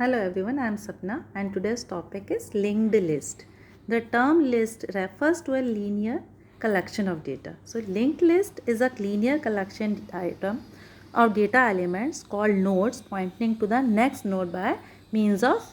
Hello everyone, I am Sapna and today's topic is linked list. The term list refers to a linear collection of data. So linked list is a linear collection item of data elements called nodes pointing to the next node by means of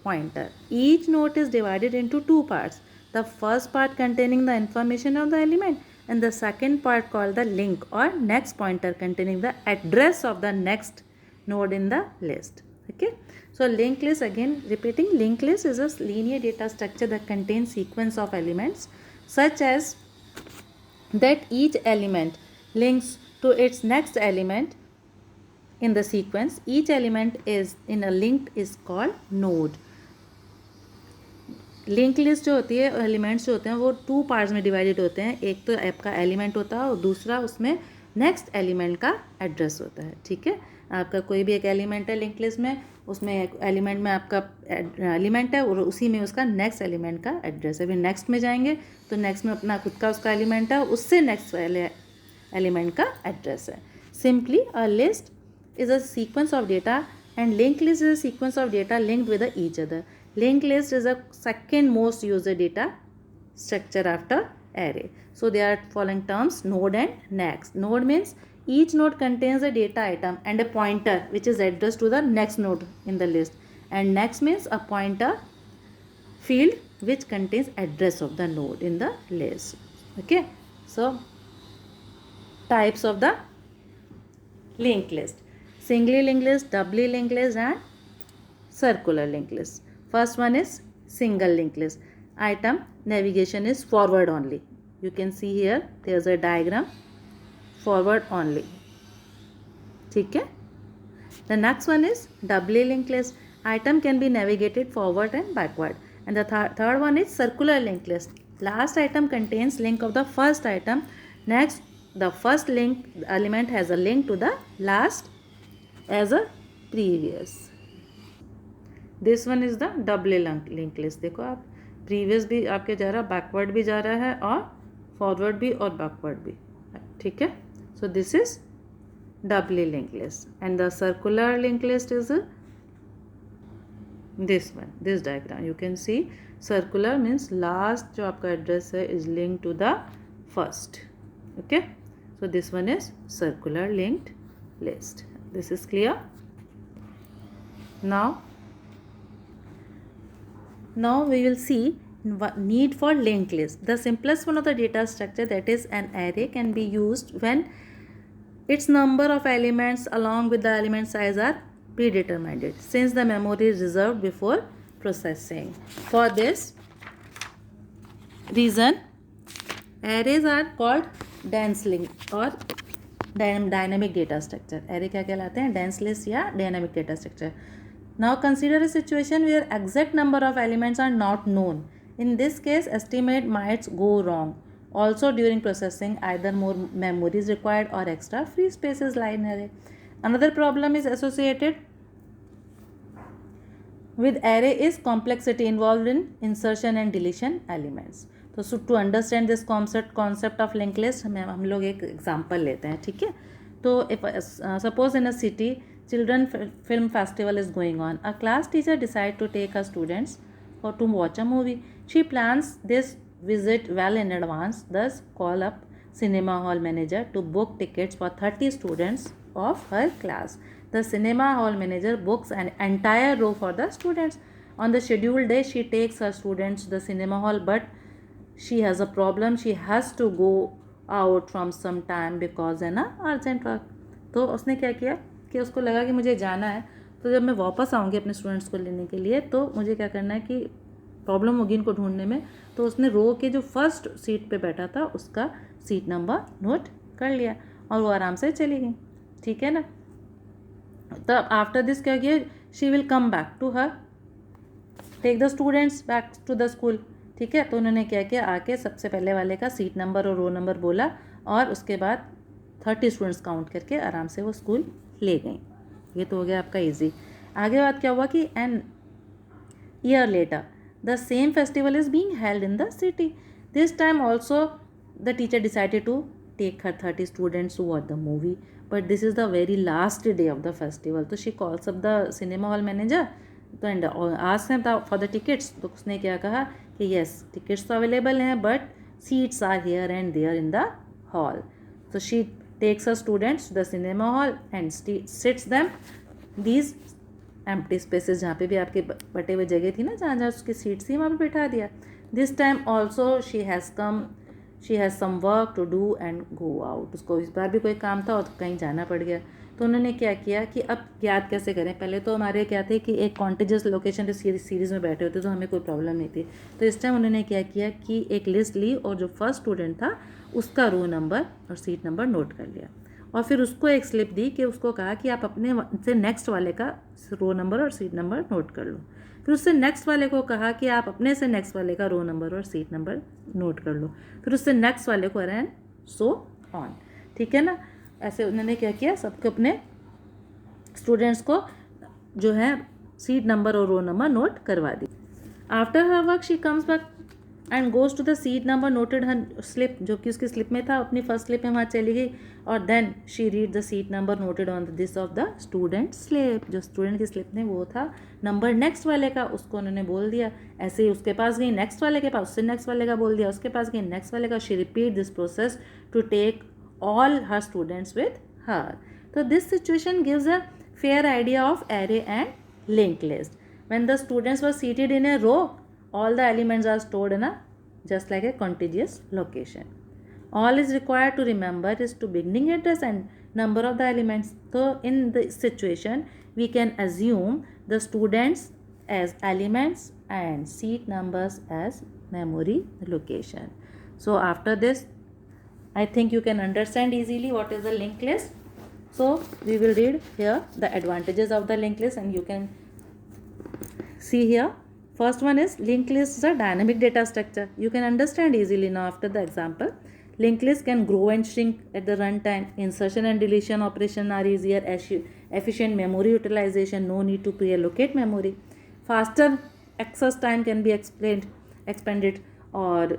pointer. Each node is divided into two parts. The first part containing the information of the element and the second part called the link or next pointer containing the address of the next node in the list. Okay, so linked list, again repeating, linked list is a linear data structure that contains sequence of elements such as that each element links to its next element in the sequence. Each element is in a linked is called node. Link list जो होती है, elements जो होते हैं वो two parts में divided होते हैं. एक तो ऐप का एलिमेंट होता है और दूसरा उसमें नेक्स्ट एलिमेंट का एड्रेस होता है. ठीक है, आपका कोई भी एक एलिमेंट है लिंक लिस्ट में, उसमें एक एलिमेंट में आपका एलिमेंट है और उसी में उसका नेक्स्ट एलिमेंट का एड्रेस है. फिर नेक्स्ट में जाएंगे तो नेक्स्ट में अपना खुद का उसका एलिमेंट है, उससे नेक्स्ट एलिमेंट का एड्रेस है. Simply a list is a sequence of data and linked list is a sequence of data linked with each other. Linked list is a second most used data structure after array. So there are following terms: node and next. Node means each node contains a data item and a pointer which is addressed to the next node in the list, and next means a pointer field which contains address of the node in the list. Okay, so types of the linked list: singly linked list, doubly linked list and circular linked list. First one is single linked list. Item navigation is forward only. You can see here there is a diagram, forward only. ठीक है. The next one is doubly linked list. Item can be navigated forward and backward. And the third one is circular linked list. Last item contains link of the first item. Next, the first link element has a link to the last as a previous. This one is the double linked list. देखो आप, previous भी आपके जा रहा, backward भी जा रहा है और forward भी और backward भी. ठीक है. So this is double linked list. And the circular linked list is this one, this diagram. You can see circular means last जो आपका address है is linked to the first. Okay. So this one is circular linked list. This is clear. Now we will see need for linked list. The simplest one of the data structure, that is an array, can be used when its number of elements along with the element size are predetermined, since the memory is reserved before processing. For this reason, arrays are called dense linked or dynamic data structure. Array क्या कहलाते हैं? Dense list या dynamic data structure. Now consider a situation where exact number of elements are not known. In this case estimate mights go wrong. Also during processing either more memory is required और extra free spaces lie in array. Another problem is associated with array is complexity involved in insertion and deletion elements. तो to understand this concept of link list हम लोग एक example लेते हैं. ठीक है. तो suppose in a city children film festival is going on. A class teacher decide to take her students और to watch a movie. She plans this visit well in advance, thus call up cinema hall manager to book tickets for 30 students of her class. The cinema hall manager books an entire row for the students. On the scheduled day, she takes her students to the cinema hall, but she has a problem. She has to go out from some time because है ना urgent work. तो उसने क्या किया कि उसको लगा कि मुझे जाना है, तो जब मैं वापस आऊँगी अपने स्टूडेंट्स को लेने के लिए तो मुझे क्या करना है कि प्रॉब्लम होगी इनको ढूंढने में. तो उसने रो के जो फर्स्ट सीट पे बैठा था उसका सीट नंबर नोट कर लिया और वो आराम से चली गई. ठीक है ना. तब आफ्टर दिस क्या किया, she will come back to her take the students back to the school. ठीक है. तो उन्होंने क्या किया, आके सबसे पहले वाले का सीट नंबर और रो नंबर बोला और उसके बाद 30 स्टूडेंट्स काउंट करके आराम से वो स्कूल ले गई. ये तो हो गया आपका ईजी. आगे बात क्या हुआ कि an year later the same festival is being held in the city. This time also the teacher decided to take her 30 students to watch the movie, but this is the very last day of the festival. So she calls up the cinema hall manager तो and asked him for the tickets, तो उसने क्या कहा कि yes tickets तो available हैं but seats are here and there in the hall. So she takes her students to the cinema hall and sits them these empty spaces, जहाँ पे भी आपके बटे हुए जगह थी ना, जहाँ जहाँ उसकी सीट थी वहाँ पे बैठा दिया. This time also she has some work to do and go out. उसको इस बार भी कोई काम था और कहीं जाना पड़ गया. तो उन्होंने क्या किया कि अब याद कैसे करें. पहले तो हमारे क्या थे कि एक कॉन्टिजियस लोकेशन सीरीज़ में बैठे होते तो हमें कोई प्रॉब्लम नहीं थी. तो इस टाइम उन्होंने क्या किया कि एक लिस्ट ली और जो फर्स्ट स्टूडेंट था उसका रो नंबर और सीट नंबर नोट कर लिया और फिर उसको एक स्लिप दी कि उसको कहा कि आप अपने से नेक्स्ट वाले का रो नंबर और सीट नंबर नोट कर लो. फिर उससे नेक्स्ट वाले को कहा कि आप अपने से नेक्स्ट वाले का रो नंबर और सीट नंबर नोट कर लो. फिर उससे नेक्स्ट वाले को एंड सो ऑन. ठीक है ना. ऐसे उन्होंने क्या किया, सबके अपने स्टूडेंट्स को जो है सीट नंबर और रो नंबर नोट करवा दी. After her work she comes back and goes to the seat number noted her slip, जो कि उसकी स्लिप में था, अपनी फर्स्ट स्लिप में वहाँ चली गई और then she read the seat number noted on this of the student slip. जो स्टूडेंट की स्लिप में वो था नंबर नेक्स्ट वाले का, उसको उन्होंने बोल दिया. ऐसे ही उसके पास गई नेक्स्ट वाले के पास, उससे नेक्स्ट वाले का बोल दिया, उसके पास गई नेक्स्ट वाले का. She repeat this process to take all her students with her. So this situation gives a fair idea of array and linked list. When the students were seated in a row, all the elements are stored in a just like a contiguous location. All is required to remember is to beginning address and number of the elements. So in this situation, we can assume the students as elements and seat numbers as memory location. So after this, I think you can understand easily what is the linked list. So we will read here the advantages of the linked list and you can see here. First one is linked list is a dynamic data structure. You can understand easily now after the example. Linked list can grow and shrink at the runtime. Insertion and deletion operation are easier. Efficient memory utilization. No need to pre-allocate memory. Faster access time can be expanded or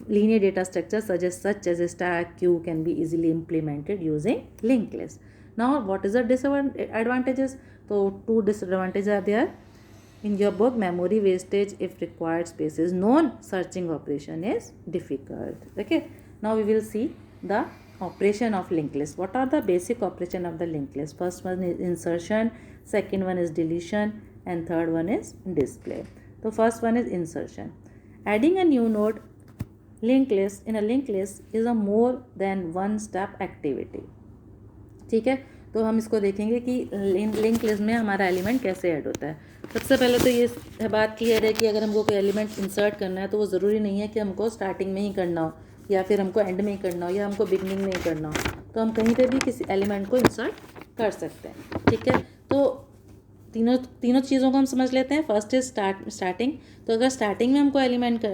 linear data structures such as a stack queue can be easily implemented using linked list. Now what is the disadvantages? So two disadvantages are there in your book. Memory wastage if required space is known. Searching operation is difficult. Okay, now we will see the operation of linked list. What are the basic operation of the linked list? First one is insertion, second one is deletion and third one is display. So first one is insertion. Adding a new node linked list in a linked list is a more than one step activity. ठीक है, तो हम इसको देखेंगे कि link list में हमारा element कैसे ऐड होता है. सबसे पहले तो ये बात क्लियर है कि अगर हमको कोई एलिमेंट इंसर्ट करना है तो वो ज़रूरी नहीं है कि हमको स्टार्टिंग में ही करना हो या फिर हमको एंड में ही करना हो या हमको बिगनिंग में ही करना हो. तो हम कहीं पे भी किसी एलिमेंट को इंसर्ट कर सकते हैं. ठीक है, तो तीनों चीज़ों को हम समझ लेते हैं. First is starting. तो अगर स्टार्टिंग में हमको एलिमेंट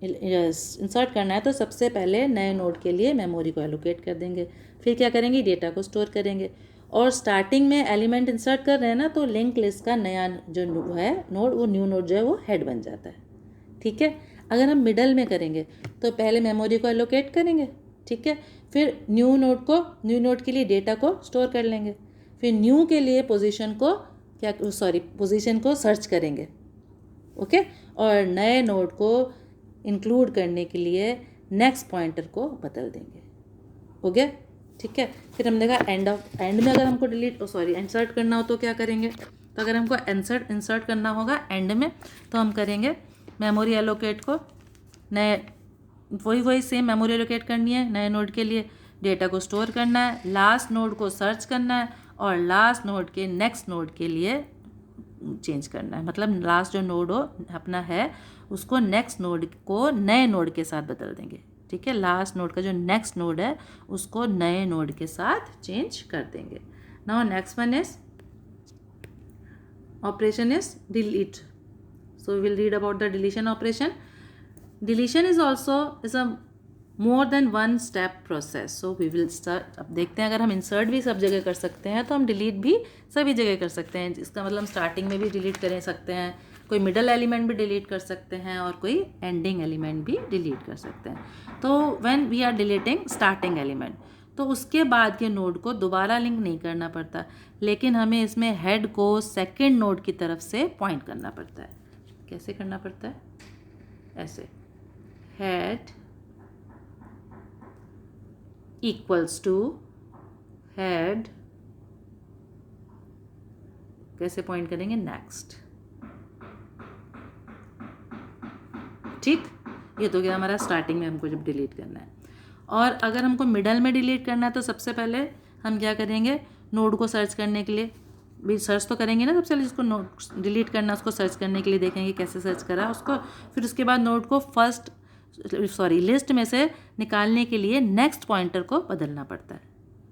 इंसर्ट करना है तो सबसे पहले नए नोड के लिए मेमोरी को एलोकेट कर देंगे. फिर क्या करेंगे, डेटा को स्टोर करेंगे. और स्टार्टिंग में एलिमेंट इंसर्ट कर रहे हैं ना, तो लिंक लिस्ट का नया जो है नोड, वो न्यू नोड जो है वो हेड बन जाता है. ठीक है, अगर हम मिडल में करेंगे तो पहले मेमोरी को एलोकेट करेंगे. ठीक है, फिर न्यू नोड के लिए डेटा को स्टोर कर लेंगे. फिर न्यू के लिए पोजीशन को सर्च करेंगे. ओके, और नए नोड को इंक्लूड करने के लिए नेक्स्ट पॉइंटर को बदल देंगे. हो गया. ठीक है, फिर हमने कहा एंड में अगर हमको इंसर्ट करना हो तो क्या करेंगे. तो अगर हमको इंसर्ट करना होगा एंड में तो हम करेंगे मेमोरी एलोकेट को नए वही सेम मेमोरी एलोकेट करनी है नए नोड के लिए. डेटा को स्टोर करना है, लास्ट नोड को सर्च करना है और लास्ट नोड के नेक्स्ट नोड के लिए चेंज करना है. मतलब लास्ट जो नोड हो अपना है उसको नेक्स्ट नोड को नए नोड के साथ बदल देंगे. ठीक है, लास्ट नोड का जो नेक्स्ट नोड है उसको नए नोड के साथ चेंज कर देंगे. Now next one is operation is delete. So we will read about the deletion operation. Deletion is a more than one step process. So we will start. अब देखते हैं, अगर हम इंसर्ट भी सब जगह कर सकते हैं तो हम डिलीट भी सभी जगह कर सकते हैं. इसका मतलब स्टार्टिंग में भी डिलीट कर सकते हैं, कोई मिडल एलिमेंट भी डिलीट कर सकते हैं और कोई एंडिंग एलिमेंट भी डिलीट कर सकते हैं. तो when we are deleting starting element तो उसके बाद के नोड को दोबारा लिंक नहीं करना पड़ता. लेकिन हमें इसमें हेड को सेकंड नोड की तरफ से पॉइंट करना पड़ता है। कैसे करना पड़ता है? ऐसे, हेड इक्वल्स टू हेड, कैसे पॉइंट करेंगे? नेक्स्ट। ठीक, ये तो गया हमारा स्टार्टिंग में हमको जब डिलीट करना है। और अगर हमको मिडल में डिलीट करना है तो सबसे पहले हम क्या करेंगे? नोड को सर्च करने के लिए भी सर्च तो करेंगे ना, सबसे पहले जिसको नोड डिलीट करना है उसको सर्च करने के लिए देखेंगे कैसे सर्च करा उसको। फिर उसके बाद नोड को लिस्ट में से निकालने के लिए नेक्स्ट पॉइंटर को बदलना पड़ता है।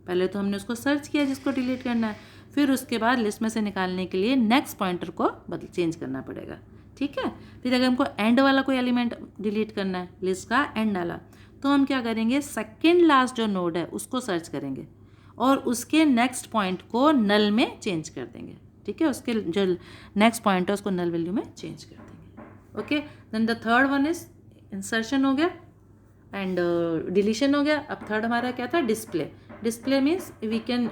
पहले तो हमने उसको सर्च किया जिसको डिलीट करना है, फिर उसके बाद लिस्ट में से निकालने के लिए नेक्स्ट पॉइंटर को चेंज करना पड़ेगा। ठीक है। फिर अगर हमको एंड वाला कोई एलिमेंट डिलीट करना है, लिस्ट का एंड वाला, तो हम क्या करेंगे? सेकेंड लास्ट जो नोड है उसको सर्च करेंगे और उसके नेक्स्ट पॉइंट को नल में चेंज कर देंगे। ठीक है, उसके जो नेक्स्ट पॉइंट है उसको नल वैल्यू में चेंज कर देंगे। Okay, then the third one is insertion हो गया एंड डिलीशन हो गया। अब थर्ड हमारा क्या था? Display. Display means we can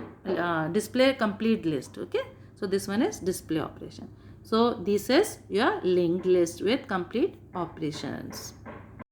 display complete list. Okay, so this one is display operation. So this is your linked list with complete operations.